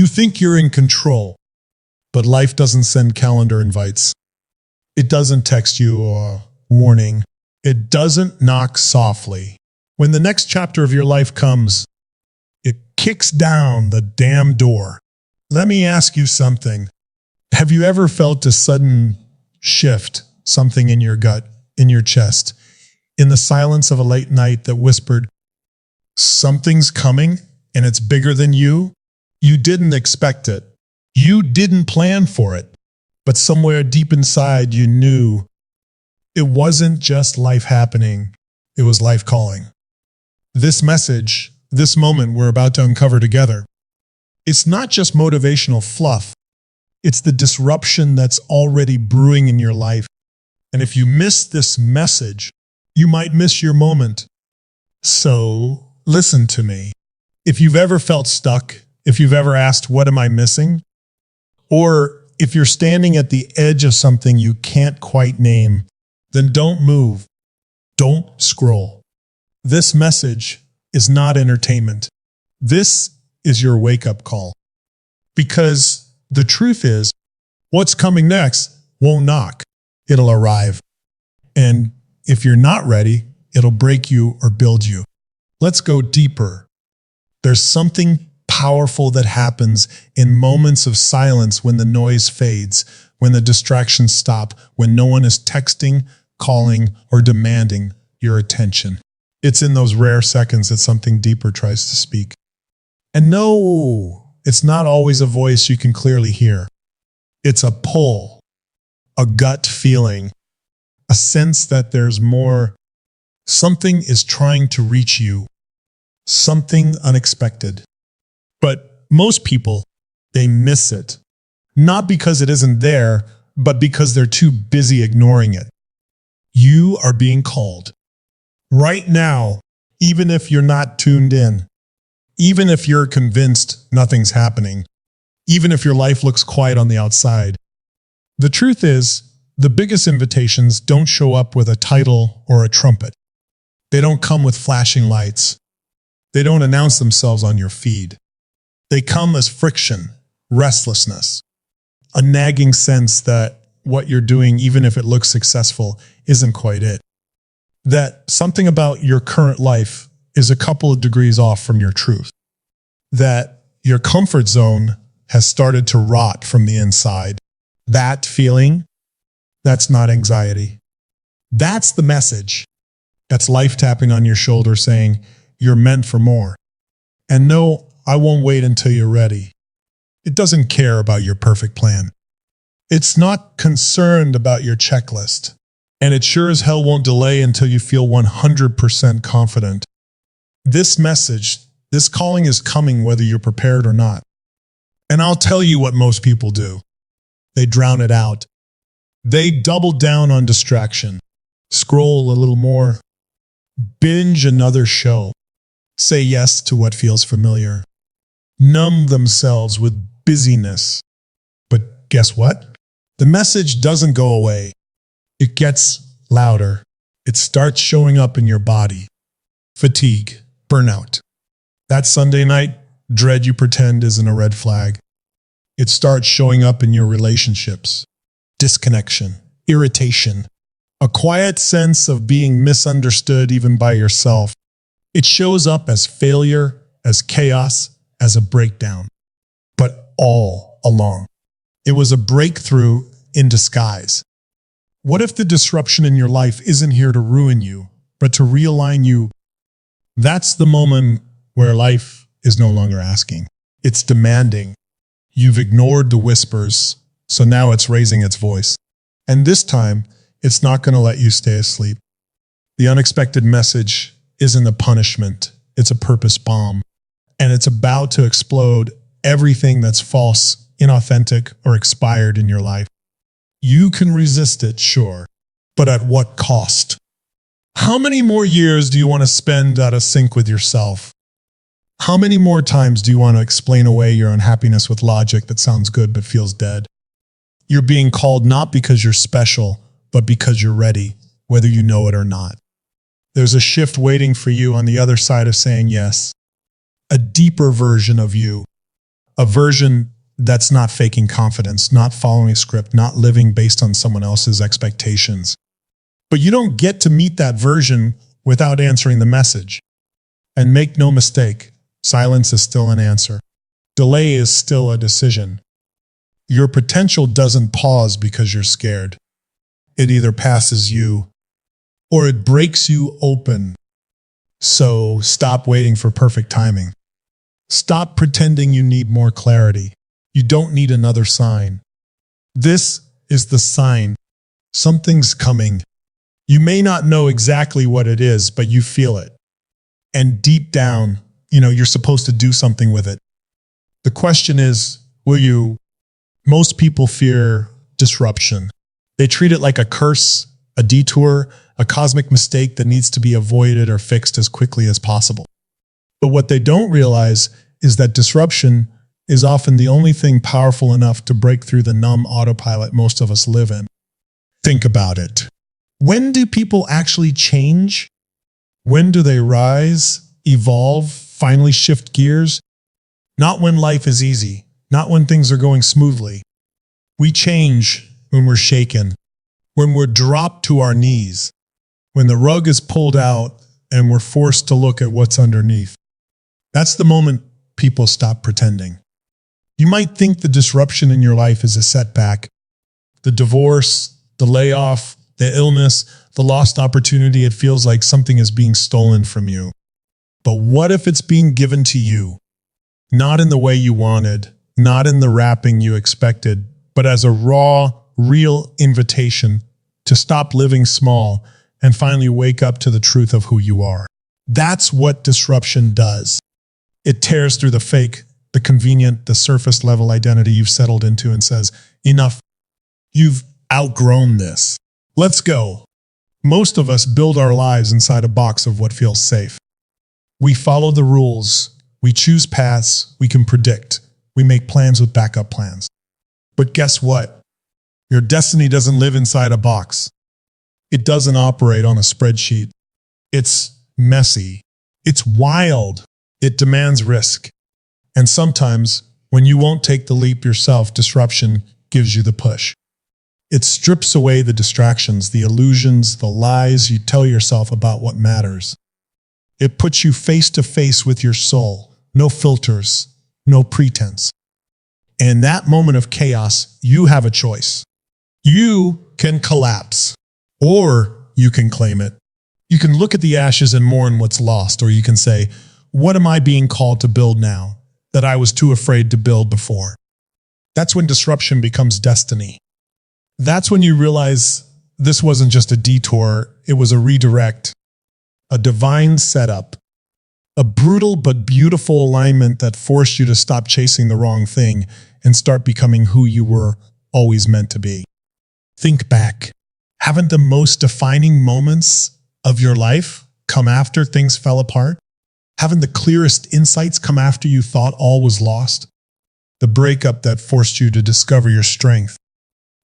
You think you're in control, but life doesn't send calendar invites. It doesn't text you a warning. It doesn't knock softly. When the next chapter of your life comes, it kicks down the damn door. Let me ask you something. Have you ever felt a sudden shift, something in your gut, in your chest, in the silence of a late night that whispered, something's coming and it's bigger than you? You didn't expect it. You didn't plan for it. But somewhere deep inside you knew it wasn't just life happening, it was life calling. This message, this moment we're about to uncover together, it's not just motivational fluff. It's the disruption that's already brewing in your life. And if you miss this message, you might miss your moment. So listen to me. If you've ever felt stuck, if you've ever asked, what am I missing? Or if you're standing at the edge of something you can't quite name, then don't move. Don't scroll. This message is not entertainment. This is your wake-up call. Because the truth is, what's coming next won't knock. It'll arrive. And if you're not ready, it'll break you or build you. Let's go deeper. There's something powerful that happens in moments of silence when the noise fades, when the distractions stop, when no one is texting, calling, or demanding your attention. It's in those rare seconds that something deeper tries to speak. And no, it's not always a voice you can clearly hear. It's a pull, a gut feeling, a sense that there's more. Something is trying to reach you, something unexpected. But most people, they miss it. Not because it isn't there, but because they're too busy ignoring it. You are being called. Right now, even if you're not tuned in, even if you're convinced nothing's happening, even if your life looks quiet on the outside, the truth is, the biggest invitations don't show up with a title or a trumpet. They don't come with flashing lights. They don't announce themselves on your feed. They come as friction, restlessness, a nagging sense that what you're doing, even if it looks successful, isn't quite it. That something about your current life is a couple of degrees off from your truth. That your comfort zone has started to rot from the inside. That feeling, that's not anxiety. That's the message. That's life tapping on your shoulder saying, you're meant for more. And no, I won't wait until you're ready. It doesn't care about your perfect plan. It's not concerned about your checklist. And it sure as hell won't delay until you feel 100% confident. This message, this calling is coming whether you're prepared or not. And I'll tell you what most people do. They drown it out. They double down on distraction, scroll a little more, binge another show, say yes to what feels familiar, numb themselves with busyness. But guess what? The message doesn't go away. It gets louder. It starts showing up in your body. Fatigue, burnout. That Sunday night dread you pretend isn't a red flag. It starts showing up in your relationships. Disconnection, irritation, a quiet sense of being misunderstood even by yourself. It shows up as failure, as chaos, as a breakdown. But all along, it was a breakthrough in disguise. What if the disruption in your life isn't here to ruin you, but to realign you? That's the moment where life is no longer asking. It's demanding. You've ignored the whispers, so now it's raising its voice. And this time, it's not going to let you stay asleep. The unexpected message isn't a punishment. It's a purpose bomb. And it's about to explode everything that's false, inauthentic, or expired in your life. You can resist it, sure, but at what cost? How many more years do you want to spend out of sync with yourself? How many more times do you want to explain away your unhappiness with logic that sounds good but feels dead? You're being called not because you're special, but because you're ready, whether you know it or not. There's a shift waiting for you on the other side of saying yes. A deeper version of you. A version that's not faking confidence, not following a script, not living based on someone else's expectations. But you don't get to meet that version without answering the message. And make no mistake, silence is still an answer. Delay is still a decision. Your potential doesn't pause because you're scared. It either passes you or it breaks you open. So stop waiting for perfect timing. Stop pretending you need more clarity. You don't need another sign. This is the sign. Something's coming. You may not know exactly what it is, but you feel it. And deep down, you're supposed to do something with it. The question is, will you? Most people fear disruption. They treat it like a curse, a detour, a cosmic mistake that needs to be avoided or fixed as quickly as possible. But what they don't realize is that disruption is often the only thing powerful enough to break through the numb autopilot most of us live in. Think about it. When do people actually change? When do they rise, evolve, finally shift gears? Not when life is easy, not when things are going smoothly. We change when we're shaken, when we're dropped to our knees, when the rug is pulled out and we're forced to look at what's underneath. That's the moment people stop pretending. You might think the disruption in your life is a setback. The divorce, the layoff, the illness, the lost opportunity. It feels like something is being stolen from you. But what if it's being given to you? Not in the way you wanted, not in the wrapping you expected, but as a raw, real invitation to stop living small and finally wake up to the truth of who you are. That's what disruption does. It tears through the fake, the convenient, the surface level identity you've settled into and says, enough. You've outgrown this. Let's go. Most of us build our lives inside a box of what feels safe. We follow the rules. We choose paths we can predict. We make plans with backup plans. But guess what? Your destiny doesn't live inside a box. It doesn't operate on a spreadsheet. It's messy. It's wild. It demands risk. And sometimes, when you won't take the leap yourself, disruption gives you the push. It strips away the distractions, the illusions, the lies you tell yourself about what matters. It puts you face to face with your soul. No filters, no pretense. And in that moment of chaos, you have a choice. You can collapse, or you can claim it. You can look at the ashes and mourn what's lost, or you can say, what am I being called to build now that I was too afraid to build before? That's when disruption becomes destiny. That's when you realize this wasn't just a detour, it was a redirect, a divine setup, a brutal but beautiful alignment that forced you to stop chasing the wrong thing and start becoming who you were always meant to be. Think back. Haven't the most defining moments of your life come after things fell apart? Haven't the clearest insights come after you thought all was lost? The breakup that forced you to discover your strength.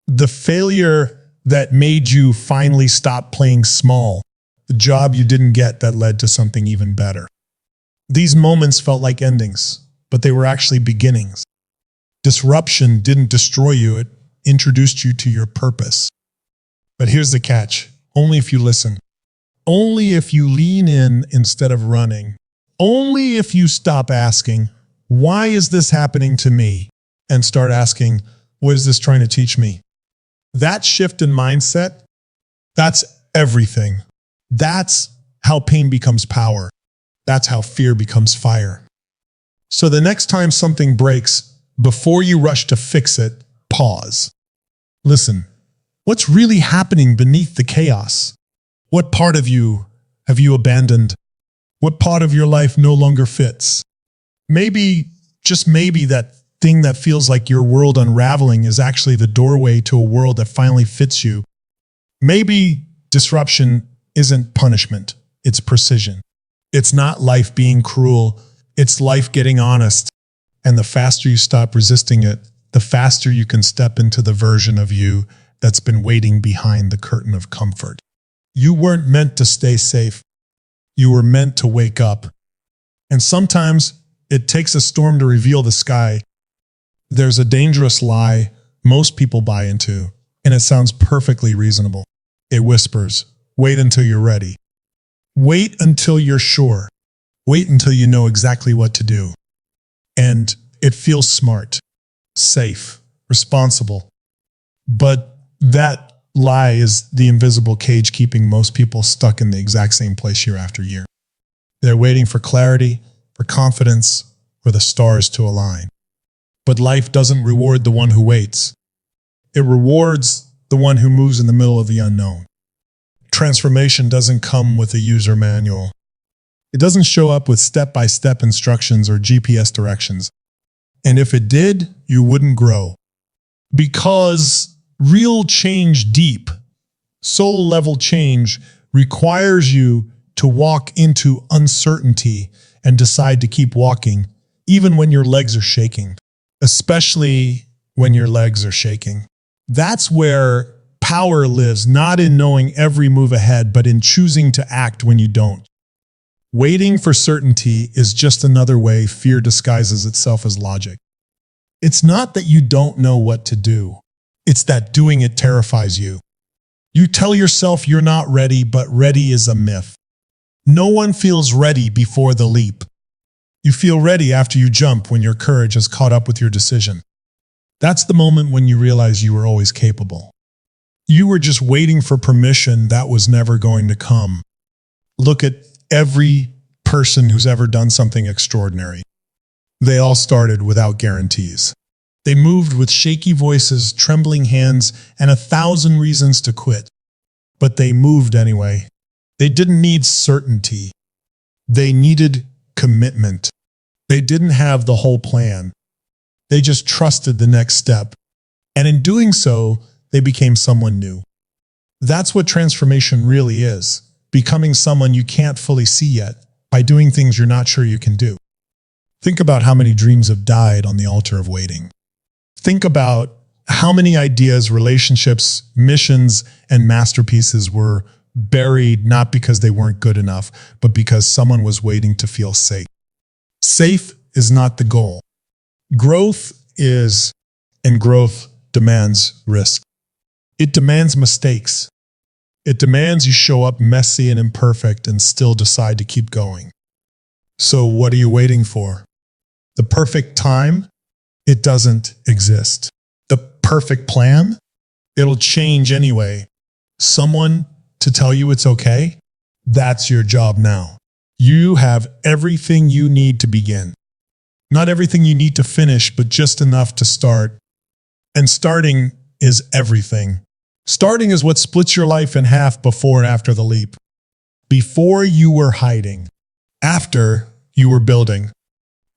The failure that made you finally stop playing small. The job you didn't get that led to something even better. These moments felt like endings, but they were actually beginnings. Disruption didn't destroy you, it introduced you to your purpose. But here's the catch. Only if you listen. Only if you lean in instead of running. Only if you stop asking, why is this happening to me? And start asking, what is this trying to teach me? That shift in mindset, that's everything. That's how pain becomes power. That's how fear becomes fire. So the next time something breaks, before you rush to fix it, pause. Listen, what's really happening beneath the chaos? What part of you have you abandoned? What part of your life no longer fits? Maybe, just maybe, that thing that feels like your world unraveling is actually the doorway to a world that finally fits you. Maybe disruption isn't punishment, it's precision. It's not life being cruel, it's life getting honest. And the faster you stop resisting it, the faster you can step into the version of you that's been waiting behind the curtain of comfort. You weren't meant to stay safe. You were meant to wake up. And sometimes it takes a storm to reveal the sky. There's a dangerous lie most people buy into, and it sounds perfectly reasonable. It whispers, wait until you're ready. Wait until you're sure. Wait until you know exactly what to do. And it feels smart, safe, responsible. But that lie is the invisible cage keeping most people stuck in the exact same place year after year. They're waiting for clarity, for confidence, for the stars to align. But life doesn't reward the one who waits. It rewards the one who moves in the middle of the unknown. Transformation doesn't come with a user manual. It doesn't show up with step-by-step instructions or GPS directions. And if it did, you wouldn't grow. Because real change, deep, soul-level change, requires you to walk into uncertainty and decide to keep walking, even when your legs are shaking. Especially when your legs are shaking. That's where power lives, not in knowing every move ahead, but in choosing to act when you don't. Waiting for certainty is just another way fear disguises itself as logic. It's not that you don't know what to do. It's that doing it terrifies you. You tell yourself you're not ready, but ready is a myth. No one feels ready before the leap. You feel ready after you jump when your courage has caught up with your decision. That's the moment when you realize you were always capable. You were just waiting for permission that was never going to come. Look at every person who's ever done something extraordinary. They all started without guarantees. They moved with shaky voices, trembling hands, and 1,000 reasons to quit. But they moved anyway. They didn't need certainty. They needed commitment. They didn't have the whole plan. They just trusted the next step. And in doing so, they became someone new. That's what transformation really is. Becoming someone you can't fully see yet by doing things you're not sure you can do. Think about how many dreams have died on the altar of waiting. Think about how many ideas, relationships, missions, and masterpieces were buried not because they weren't good enough, but because someone was waiting to feel safe. Safe is not the goal. Growth is, and growth demands risk. It demands mistakes. It demands you show up messy and imperfect and still decide to keep going. So what are you waiting for? The perfect time? It doesn't exist. The perfect plan? It'll change anyway. Someone to tell you it's okay? That's your job now. You have everything you need to begin. Not everything you need to finish, but just enough to start. And starting is everything. Starting is what splits your life in half before and after the leap. Before you were hiding. After you were building.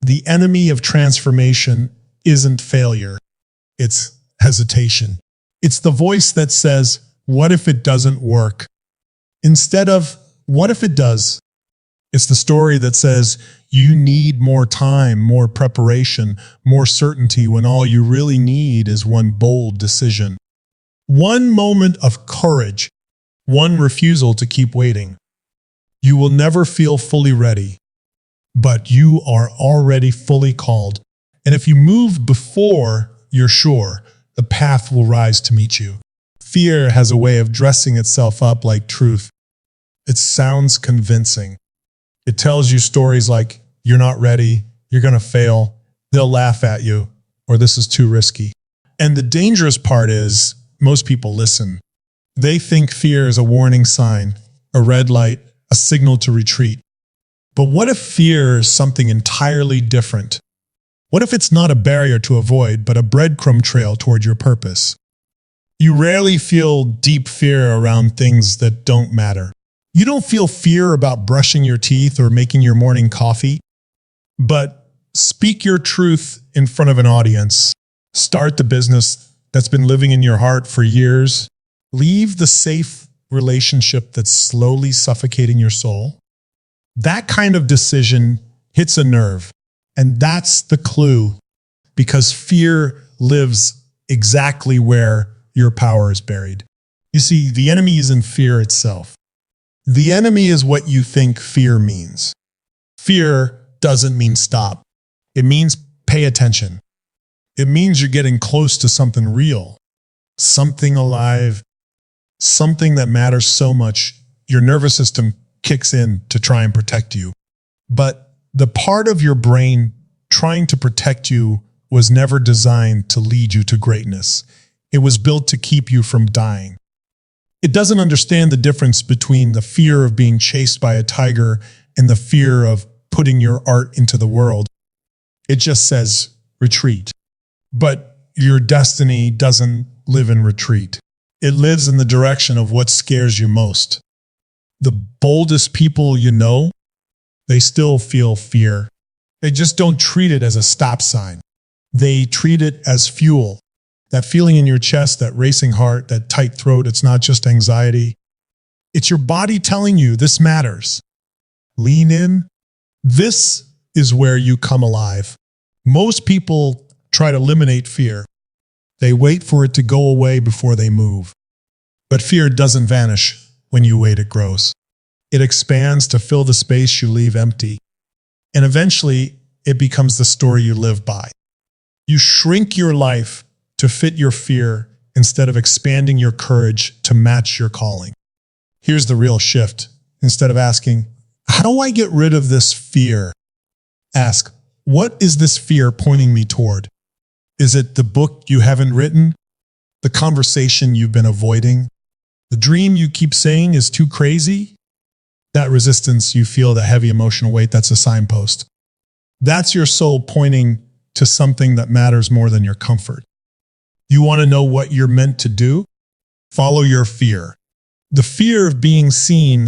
The enemy of transformation isn't failure. It's hesitation. It's the voice that says, what if it doesn't work? Instead of, what if it does? It's the story that says, you need more time, more preparation, more certainty when all you really need is one bold decision. One moment of courage, one refusal to keep waiting. You will never feel fully ready, but you are already fully called. And if you move before you're sure, the path will rise to meet you. Fear has a way of dressing itself up like truth. It sounds convincing. It tells you stories like, you're not ready, you're going to fail, they'll laugh at you, or this is too risky. And the dangerous part is, most people listen. They think fear is a warning sign, a red light, a signal to retreat. But what if fear is something entirely different? What if it's not a barrier to avoid, but a breadcrumb trail toward your purpose? You rarely feel deep fear around things that don't matter. You don't feel fear about brushing your teeth or making your morning coffee, but speak your truth in front of an audience. Start the business that's been living in your heart for years. Leave the safe relationship that's slowly suffocating your soul. That kind of decision hits a nerve, and that's the clue, because fear lives exactly where your power is buried. You see, the enemy isn't fear itself. The enemy is what you think fear means. Fear doesn't mean stop. It means pay attention. It means you're getting close to something real, something alive, something that matters so much, your nervous system kicks in to try and protect you. But the part of your brain trying to protect you was never designed to lead you to greatness. It was built to keep you from dying. It doesn't understand the difference between the fear of being chased by a tiger and the fear of putting your art into the world. It just says, retreat. But your destiny doesn't live in retreat. It lives in the direction of what scares you most. The boldest people you know, they still feel fear. They just don't treat it as a stop sign. They treat it as fuel. That feeling in your chest, that racing heart, that tight throat, it's not just anxiety. It's your body telling you this matters. Lean in. This is where you come alive. Most people try to eliminate fear. They wait for it to go away before they move. But fear doesn't vanish. When you wait, it grows. It expands to fill the space you leave empty. And eventually, it becomes the story you live by. You shrink your life to fit your fear instead of expanding your courage to match your calling. Here's the real shift. Instead of asking, how do I get rid of this fear? Ask, what is this fear pointing me toward? Is it the book you haven't written? The conversation you've been avoiding? The dream you keep saying is too crazy? That resistance you feel, that heavy emotional weight, that's a signpost. That's your soul pointing to something that matters more than your comfort. You want to know what you're meant to do? Follow your fear. The fear of being seen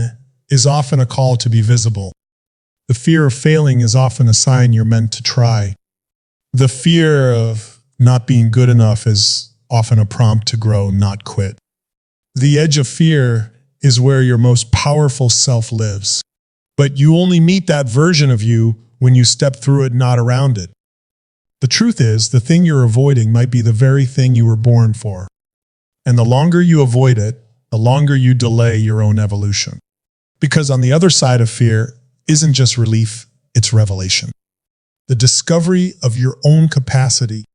is often a call to be visible. The fear of failing is often a sign you're meant to try. The fear of not being good enough is often a prompt to grow, not quit. The edge of fear is where your most powerful self lives. But you only meet that version of you when you step through it, not around it. The truth is, the thing you're avoiding might be the very thing you were born for. And the longer you avoid it, the longer you delay your own evolution. Because on the other side of fear isn't just relief, it's revelation. The discovery of your own capacity,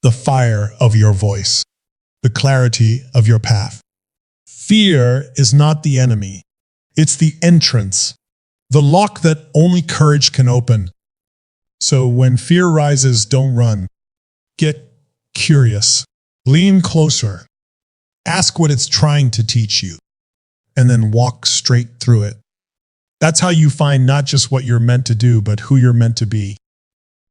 the fire of your voice, the clarity of your path. Fear is not the enemy. It's the entrance, the lock that only courage can open. So when fear rises, don't run. Get curious. Lean closer. Ask what it's trying to teach you, and then walk straight through it. That's how you find not just what you're meant to do, but who you're meant to be.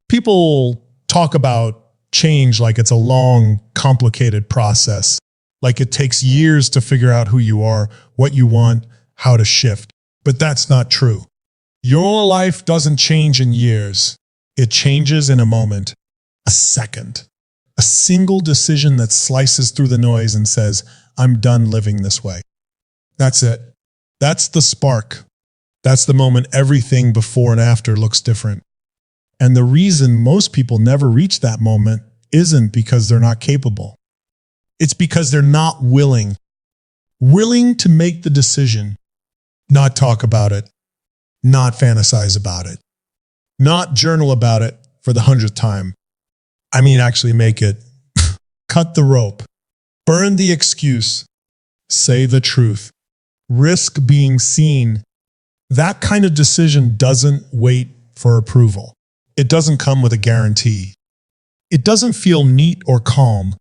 People talk about change like it's a long, complicated process, like it takes years to figure out who you are, what you want, how to shift. But that's not true. Your life doesn't change in years. It changes in a moment, a second. A single decision that slices through the noise and says, I'm done living this way. That's it. That's the spark. That's the moment everything before and after looks different. And the reason most people never reach that moment isn't because they're not capable. It's because they're not willing to make the decision, not talk about it, not fantasize about it, not journal about it for the 100th time. I mean, actually make it. Cut the rope. Burn the excuse. Say the truth. Risk being seen. That kind of decision doesn't wait for approval. It doesn't come with a guarantee. It doesn't feel neat or calm.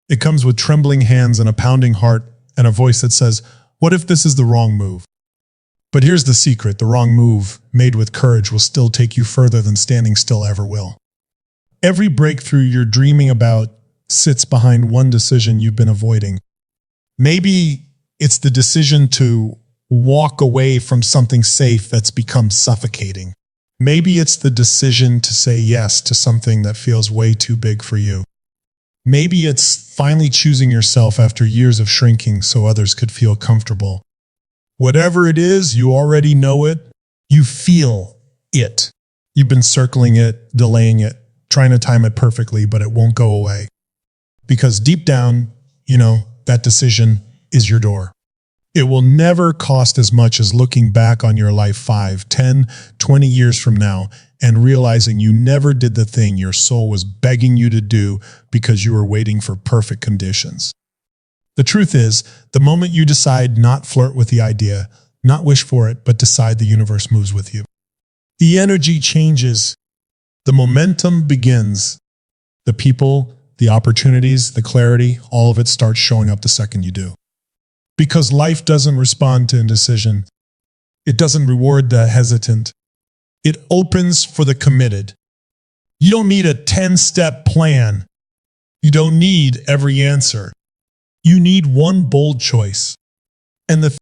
It comes with trembling hands and a pounding heart and a voice that says, what if this is the wrong move? But here's the secret. The wrong move, made with courage, will still take you further than standing still ever will. Every breakthrough you're dreaming about sits behind one decision you've been avoiding. Maybe it's the decision to walk away from something safe that's become suffocating. Maybe it's the decision to say yes to something that feels way too big for you. Maybe it's finally choosing yourself after years of shrinking so others could feel comfortable. Whatever it is, you already know it. You feel it. You've been circling it, delaying it, trying to time it perfectly, but it won't go away. Because deep down, you know, that decision is your door. It will never cost as much as looking back on your life 5, 10, 20 years from now and realizing you never did the thing your soul was begging you to do because you were waiting for perfect conditions. The truth is, the moment you decide not flirt with the idea, not wish for it, but decide, the universe moves with you. The energy changes. The momentum begins. The people, the opportunities, the clarity, all of it starts showing up the second you do. Because life doesn't respond to indecision. It doesn't reward the hesitant. It opens for the committed. You don't need a 10-step plan. You don't need every answer. You need one bold choice. And the